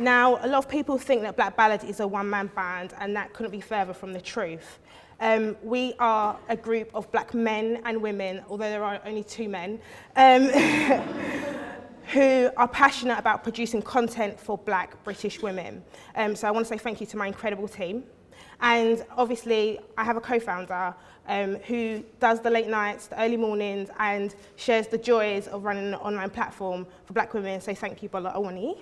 Now, a lot of people think that Black Ballad is a one-man band, and that couldn't be further from the truth. We are a group of black men and women, although there are only 2 men, who are passionate about producing content for black British women. So I want to say thank you to my incredible team. And obviously, I have a co-founder who does the late nights, the early mornings, and shares the joys of running an online platform for black women. So thank you, Bola Awani.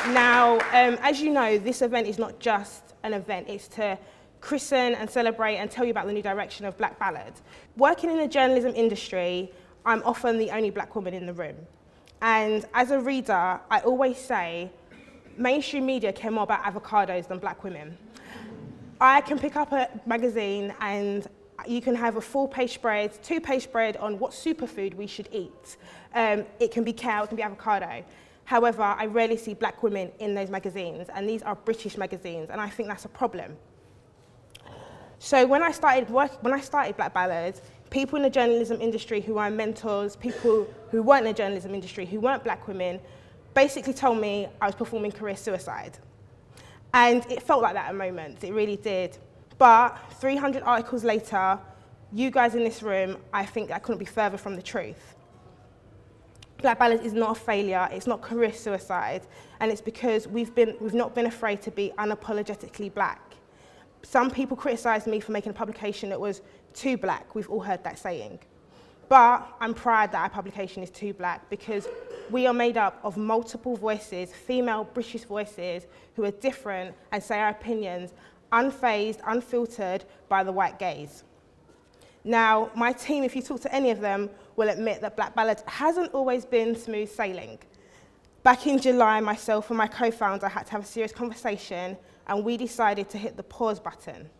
Now, as you know, this event is not just an event, it's to christen and celebrate and tell you about the new direction of Black Ballad. Working in the journalism industry, I'm often the only black woman in the room. And as a reader, I always say, mainstream media care more about avocados than black women. I can pick up a magazine and you can have a 4-page spread, 2-page spread on what superfood we should eat. It can be kale, it can be avocado. However, I rarely see black women in those magazines, and these are British magazines, and I think that's a problem. So when I started Black Ballad, people in the journalism industry who are mentors, people who weren't in the journalism industry, who weren't black women, basically told me I was performing career suicide. And it felt like that at moments, it really did. But 300 articles later, you guys in this room, I think that couldn't be further from the truth. Black Ballad is not a failure, it's not career suicide, and it's because we've not been afraid to be unapologetically black. Some people criticised me for making a publication that was too black. We've all heard that saying. But I'm proud that our publication is too black because we are made up of multiple voices, female British voices, who are different and say our opinions, unfazed, unfiltered by the white gaze. Now, my team, if you talk to any of them, will admit that Black Ballad hasn't always been smooth sailing. Back in July, myself and my co-founder had to have a serious conversation, and we decided to hit the pause button.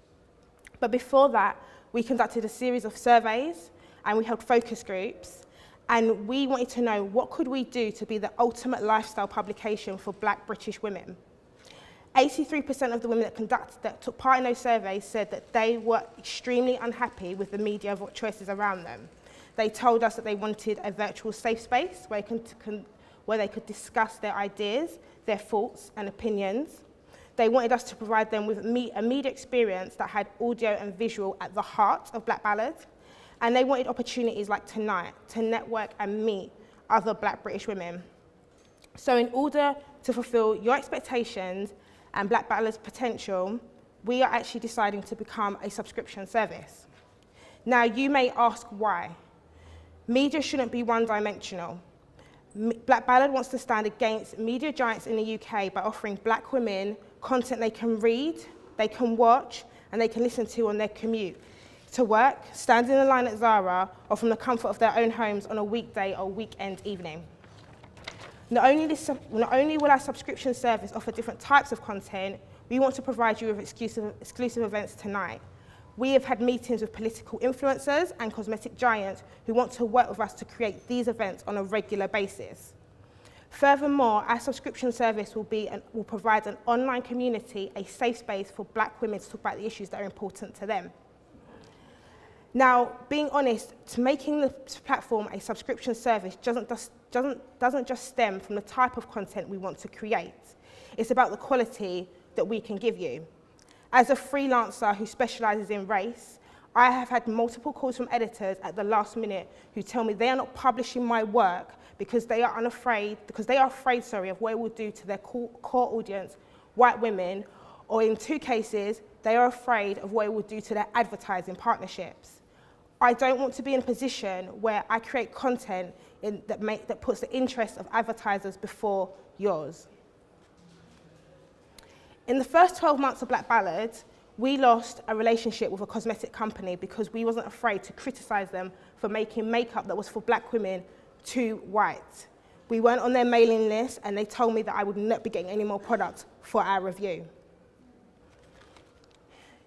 But before that, we conducted a series of surveys, and we held focus groups, and we wanted to know what could we do to be the ultimate lifestyle publication for black British women. 83% of the women that took part in those surveys said that they were extremely unhappy with the media choices around them. They told us that they wanted a virtual safe space where they could discuss their ideas, their thoughts and opinions. They wanted us to provide them with a media experience that had audio and visual at the heart of Black Ballad. And they wanted opportunities like tonight to network and meet other black British women. So in order to fulfill your expectations and Black Ballad's potential, we are actually deciding to become a subscription service. Now, you may ask why. Media shouldn't be one-dimensional. Black Ballad wants to stand against media giants in the UK by offering black women content they can read, they can watch, and they can listen to on their commute to work, standing in line at Zara, or from the comfort of their own homes on a weekday or weekend evening. Not only will our subscription service offer different types of content, we want to provide you with exclusive events tonight. We have had meetings with political influencers and cosmetic giants who want to work with us to create these events on a regular basis. Furthermore, our subscription service will provide an online community, a safe space for black women to talk about the issues that are important to them. Now, being honest, making the platform a subscription service doesn't just stem from the type of content we want to create. It's about the quality that we can give you. As a freelancer who specialises in race, I have had multiple calls from editors at the last minute who tell me they are not publishing my work because they are afraid of what it will do to their core audience, white women, or in 2 cases, they are afraid of what it will do to their advertising partnerships. I don't want to be in a position where I create content that puts the interests of advertisers before yours. In the first 12 months of Black Ballad, we lost a relationship with a cosmetic company because we wasn't afraid to criticise them for making makeup that was for black women too white. We weren't on their mailing list, and they told me that I would not be getting any more products for our review.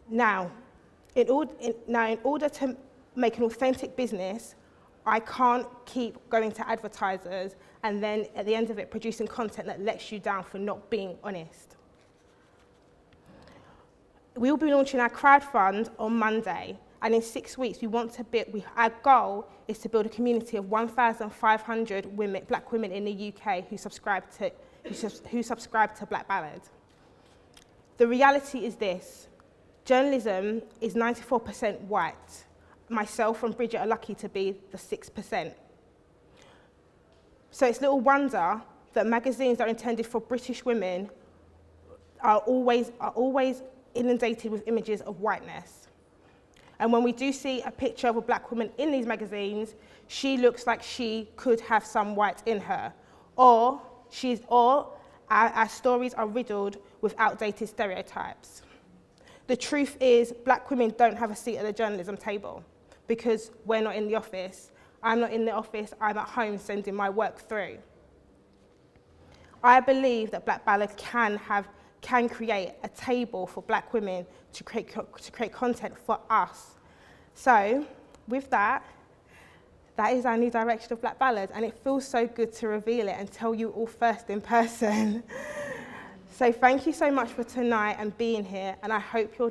Now, in order to make an authentic business, I can't keep going to advertisers and then at the end of it producing content that lets you down for not being honest. We will be launching our crowdfund on Monday, And in 6 weeks, our goal is to build a community of 1,500 women, black women in the UK who subscribe to Black Ballad. The reality is this: journalism is 94% white. Myself and Bridget are lucky to be the 6%. So it's little wonder that magazines that are intended for British women are always inundated with images of whiteness. And when we do see a picture of a black woman in these magazines, she looks like she could have some white in her, or our stories are riddled with outdated stereotypes. The truth is, black women don't have a seat at the journalism table because we're not in the office. I'm not in the office, I'm at home sending my work through. I believe that Black Ballad can create a table for black women to create content for us. So, with that is our new direction of Black Ballad, and it feels so good to reveal it and tell you all first in person. So thank you so much for tonight and being here, and I hope you'll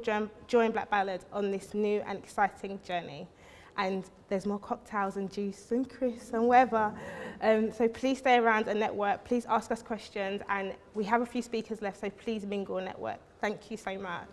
join Black Ballad on this new and exciting journey. And there's more cocktails and juice and crisps and whatever. So please stay around and network. Please ask us questions, and we have a few speakers left, so please mingle and network. Thank you so much.